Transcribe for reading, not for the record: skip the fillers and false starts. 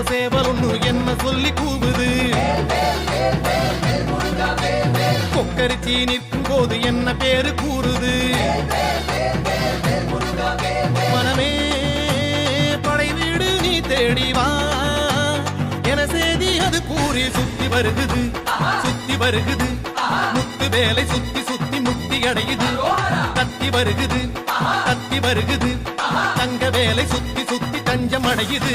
சேவல் ஒண்ணு என்ன சொல்லி கூவுது கொக்கரிச்சி நிற்கும் போது என்ன பேரு கூறுது மனமே படை வீடு நீ தேடி வா என செய்தி அது கூறி சுத்தி வருகுது முத்து வேலை சுத்தி சுத்தி முக்தி அடையுது கத்தி வருகுது தங்க வேலை சுத்தி சுத்தி தஞ்சம் அடையுது